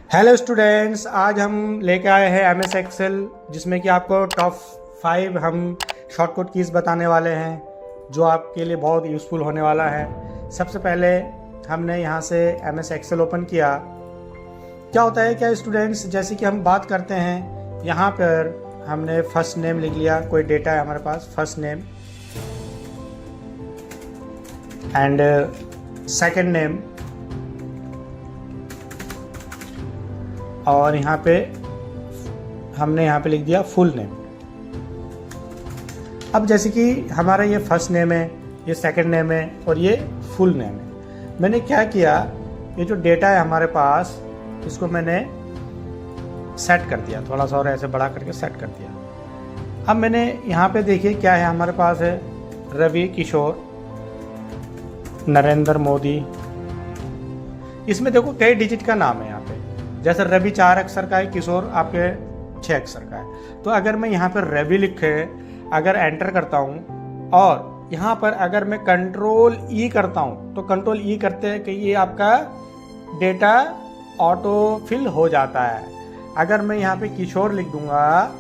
Hello students, आज हम लेके आए हैं एम एस एक्सेल, जिसमें कि आपको टॉप 5 हम शॉर्टकट कीज़ बताने वाले हैं जो आपके लिए बहुत यूज़फुल होने वाला है। सबसे पहले हमने यहाँ से एम एस एक्सेल ओपन किया। क्या होता है क्या स्टूडेंट्स, जैसे कि हम बात करते हैं, यहाँ पर हमने फर्स्ट नेम लिख लिया, कोई डेटा है हमारे पास, first name and second name, और यहाँ पे हमने यहाँ पे लिख दिया फुल नेम। अब जैसे कि हमारा ये फर्स्ट नेम है, ये सेकंड नेम है और ये फुल नेम है। मैंने क्या किया, ये जो डेटा है हमारे पास, इसको मैंने सेट कर दिया, थोड़ा सा और ऐसे बड़ा करके सेट कर दिया। अब मैंने यहाँ पे देखिए क्या है, हमारे पास है रवि किशोर, नरेंद्र मोदी। इसमें देखो कई डिजिट का नाम है यहाँ पे, जैसे रवि 4 अक्षर का है, किशोर आपके 6 अक्षर का है। तो अगर मैं यहाँ पर रवि लिखे, अगर एंटर करता हूँ और यहाँ पर अगर मैं कंट्रोल ई करता हूँ, तो कंट्रोल ई करते हैं कि ये आपका डेटा ऑटो फिल हो जाता है। अगर मैं यहाँ पे किशोर लिख दूंगा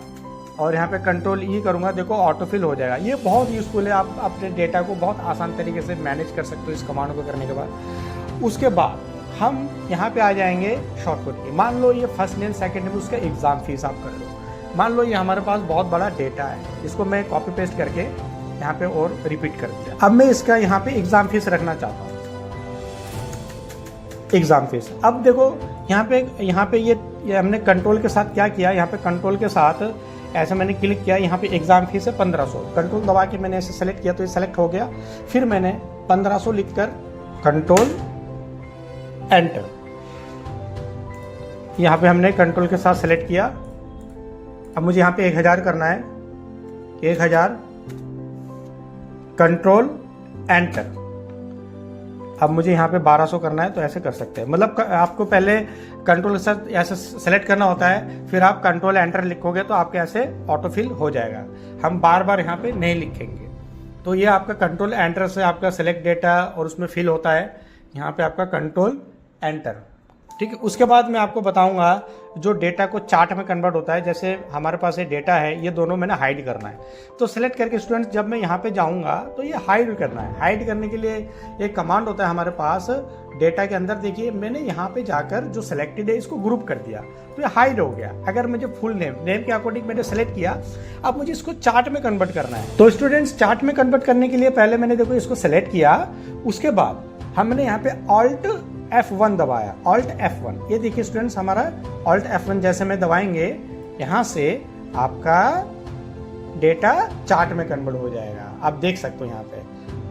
और यहाँ पे कंट्रोल ई करूँगा, देखो ऑटो फिल हो जाएगा। ये बहुत यूज़फुल है, आप अपने डेटा को बहुत आसान तरीके से मैनेज कर सकते हो इस कमांड को करने के बाद। उसके बाद हम यहाँ पे आ जाएंगे शॉर्टकट की। मान लो ये फर्स्ट नेम सेकंड नेम, उसका एग्जाम फीस आप कर लो। मान लो ये हमारे पास बहुत बड़ा डेटा है, इसको मैं कॉपी पेस्ट करके यहाँ पे और रिपीट कर दिया। अब मैं इसका यहाँ पे एग्जाम फीस रखना चाहता हूँ, एग्जाम फीस। अब देखो यहाँ पे ये हमने कंट्रोल के साथ क्या किया, यहाँ पे कंट्रोल के साथ ऐसे मैंने क्लिक किया, यहाँ पे एग्जाम फीस है 1500। कंट्रोल दबा के मैंने ऐसे सेलेक्ट किया तो ये सेलेक्ट हो गया। फिर मैंने 1500 लिखकर कंट्रोल एंटर, यहाँ पे हमने कंट्रोल के साथ सेलेक्ट किया। अब मुझे यहाँ पे 1000 करना है, 1000 कंट्रोल एंटर। अब मुझे यहाँ पे 1200 करना है, तो ऐसे कर सकते हैं। मतलब आपको पहले कंट्रोल के साथ ऐसे सेलेक्ट करना होता है, फिर आप कंट्रोल एंटर लिखोगे तो आपके ऐसे ऑटो फिल हो जाएगा। हम बार बार यहाँ पे नहीं लिखेंगे। तो ये आपका कंट्रोल एंटर से आपका सेलेक्ट डेटा और उसमें फिल होता है, यहाँ पे आपका कंट्रोल एंटर। ठीक है, उसके बाद मैं आपको बताऊंगा जो डेटा को चार्ट में कन्वर्ट होता है। जैसे हमारे पास ये डेटा है, ये दोनों मैंने हाइड करना है, तो सेलेक्ट करके स्टूडेंट्स जब मैं यहाँ पे जाऊंगा तो ये हाइड करना है। हाइड करने के लिए एक कमांड होता है हमारे पास डेटा के अंदर। देखिए मैंने यहाँ पे जाकर जो सिलेक्टेड है इसको ग्रुप कर दिया, तो ये हाइड हो गया। अगर मुझे फुल नेम के अकॉर्डिंग मैंने सेलेक्ट किया, अब मुझे इसको चार्ट में कन्वर्ट करना है। तो स्टूडेंट्स चार्ट में कन्वर्ट करने के लिए पहले मैंने देखो इसको सेलेक्ट किया, उसके बाद हमने यहाँ पे ऑल्ट F1 दबाया, ऑल्ट F1। ये देखिए स्टूडेंट्स, हमारा ऑल्ट F1 जैसे में दबाएंगे, यहाँ से आपका डेटा चार्ट में कन्वर्ट हो जाएगा। आप देख सकते हो यहाँ पे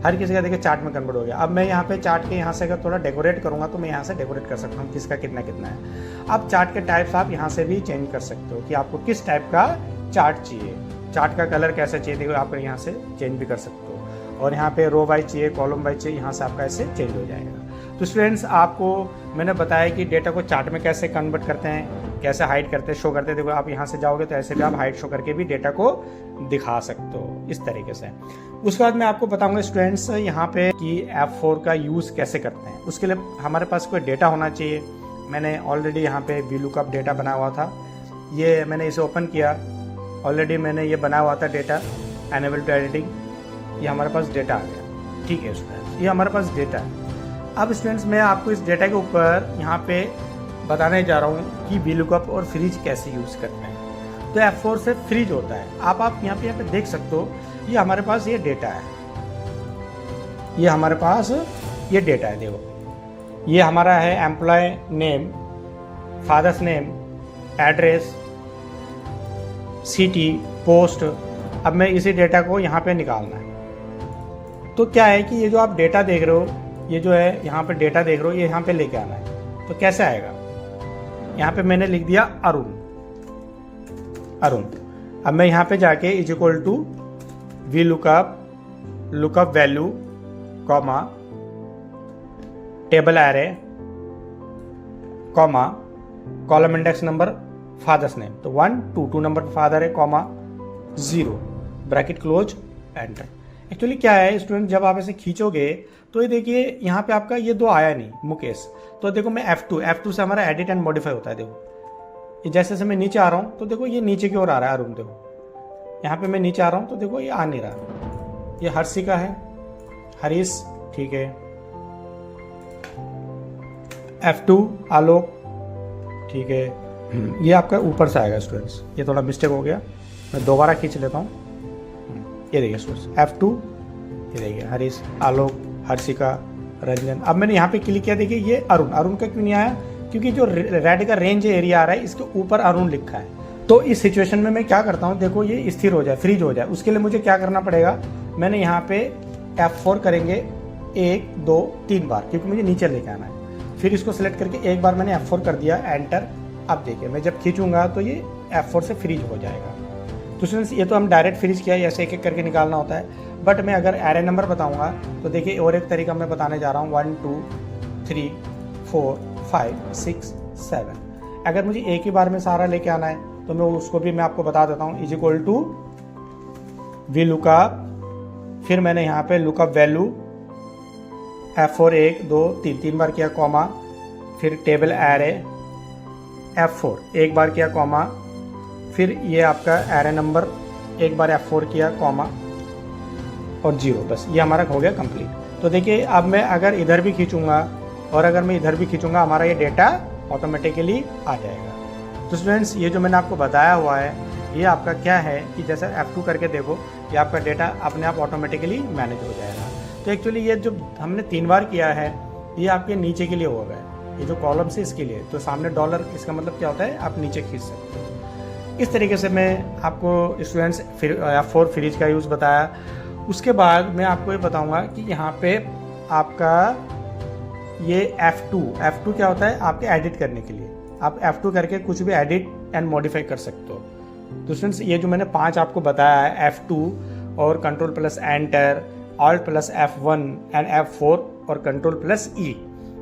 हर किसी का देखिए चार्ट में कन्वर्ट हो गया। अब मैं यहाँ पे चार्ट के यहाँ से अगर थोड़ा डेकोरेट करूँगा तो मैं यहाँ से डेकोरेट कर सकता हूँ किसका कितना कितना है। अब चार्ट के टाइप्स आप यहाँ से भी चेंज कर सकते हो कि आपको किस टाइप का चार्ट चाहिए, चार्ट का कलर कैसा चाहिए, देखो आप यहाँ से चेंज भी कर सकते हो। और यहाँ पे रो वाइज चाहिए, कॉलम वाइज चाहिए, यहाँ से आपका ऐसे चेंज हो जाएगा। तो स्टूडेंट्स आपको मैंने बताया कि डेटा को चार्ट में कैसे कन्वर्ट करते हैं, कैसे हाइड करते हैं, शो करते हैं। देखो आप यहाँ से जाओगे तो ऐसे भी आप हाइड शो करके भी डेटा को दिखा सकते हो इस तरीके से। उसके बाद मैं आपको बताऊंगा स्टूडेंट्स यहाँ पे कि F4 का यूज़ कैसे करते हैं। उसके लिए हमारे पास कोई डेटा होना चाहिए। मैंने ऑलरेडी यहाँ पे VLOOKUP डेटा बनाया हुआ था, ये मैंने इसे ओपन किया। ऑलरेडी मैंने ये बनाया हुआ था डेटा, एनेबल टू एडिटिंग। ये हमारे पास डेटा आ गया। ठीक है स्टूडेंट्स, ये हमारे पास डेटा है। अब स्टूडेंट्स मैं आपको इस डेटा के ऊपर यहाँ पे बताने जा रहा हूँ कि VLOOKUP और फ्रीज कैसे यूज़ करते हैं। तो F4 से फ्रीज होता है। आप यहाँ पे देख सकते हो, ये हमारे पास ये डेटा है, ये हमारे पास ये डेटा है। देखो ये हमारा है employ name, father's name, address, city, post. अब मैं इसी डेटा को यहाँ पे निकालना है। तो क्या है कि ये जो आप डेटा देख रहे हो, ये जो है यहाँ पे डेटा देख रहे हो, ये यहाँ पे लेके आना है। तो कैसे आएगा, यहाँ पे मैंने लिख दिया अरुण। अब मैं यहाँ पे जाके is equal to VLOOKUP, lookup value, comma, table array, comma, column index number, father's name. तो 1 2 नंबर फादर है, comma 0, bracket close, enter. Actually क्या है स्टूडेंट, जब आप ऐसे खींचोगे तो ये देखिए यहाँ पे आपका ये 2 आया नहीं मुकेश, तो देखो मैं F2 से हमारा एडिट एंड मॉडिफाई होता है। देखो ये जैसे मैं नीचे आ रहा हूँ तो देखो ये नीचे की ओर आ रहा है अरुण, देखो यहाँ पे मैं नीचे आ रहा हूँ तो देखो ये आ नहीं रहा। ये हर्षिका है, हरीश, ठीक है, F2 आलोक, ठीक है। ये आपका ऊपर से आएगा स्टूडेंट्स, ये थोड़ा मिस्टेक हो गया, मैं दोबारा खींच लेता हूँ। ये देखिए स्टूडेंट्स F2, ये देखिए हरीश, आलोक, हर्षिका, रंजन। अब मैंने यहाँ पे क्लिक किया, देखिए ये अरुण का क्यों नहीं आया, क्योंकि जो रेड का रेंज एरिया आ रहा है इसके ऊपर अरुण लिखा है। तो इस सिचुएशन में मैं क्या करता हूँ, देखो ये स्थिर हो जाए, फ्रीज हो जाए, उसके लिए मुझे क्या करना पड़ेगा, मैंने यहाँ पे F4 करेंगे 1 2 3 बार, क्योंकि मुझे नीचे लेके आना है। फिर इसको सिलेक्ट करके एक बार मैंने F4 कर दिया, एंटर। अब देखिए मैं जब खींचूंगा तो ये F4 से फ्रीज हो जाएगा। तो स्टूडेंट्स ये तो हम डायरेक्ट फ्रीज किया, ऐसे एक एक करके निकालना होता है। बट मैं अगर एरे नंबर बताऊंगा तो देखिए और एक तरीका मैं बताने जा रहा हूँ, 1 2 3 4 5 6 7। अगर मुझे एक ही बार में सारा लेके आना है तो मैं उसको भी मैं आपको बता देता हूँ, is equal to V lookup, फिर मैंने यहाँ पे लुकअप वैल्यू F4 1 2 3 बार किया, कॉमा, फिर टेबल एरे F4 एक बार किया, कॉमा, फिर ये आपका एरे नंबर एक बार F4 किया, कॉमा और 0, बस ये हमारा हो गया कंप्लीट। तो देखिए अब मैं अगर इधर भी खींचूंगा और अगर मैं इधर भी खींचूंगा, हमारा ये डेटा ऑटोमेटिकली आ जाएगा। तो स्टूडेंट्स ये जो मैंने आपको बताया हुआ है ये आपका क्या है कि जैसे F2 करके देखो, ये आपका डेटा अपने आप ऑटोमेटिकली मैनेज हो जाएगा। तो एक्चुअली ये जो हमने 3 बार किया है ये आपके नीचे के लिए होगा, ये जो कॉलम से इसके लिए, तो सामने डॉलर, इसका मतलब क्या होता है, आप नीचे खींच सकते हो। इस तरीके से मैं आपको स्टूडेंट्स F4 फ्रीज का यूज़ बताया। उसके बाद मैं आपको ये बताऊंगा कि यहाँ पे आपका ये F2 क्या होता है, आपके एडिट करने के लिए। आप F2 करके कुछ भी एडिट एंड मॉडिफाई कर सकते हो। तो स्टूडेंट्स ये जो मैंने 5 आपको बताया है, F2 और control plus enter, alt plus F1 and F4 और कंट्रोल प्लस E,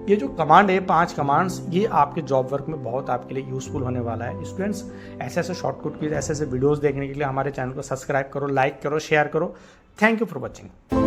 ये जो कमांड है 5 कमांड्स, ये आपके जॉब वर्क में बहुत आपके लिए यूजफुल होने वाला है। स्टूडेंट्स ऐसे ऐसे शॉर्टकट की ऐसे ऐसे वीडियोस देखने के लिए हमारे चैनल को सब्सक्राइब करो, लाइक करो, शेयर करो। Thank you for watching.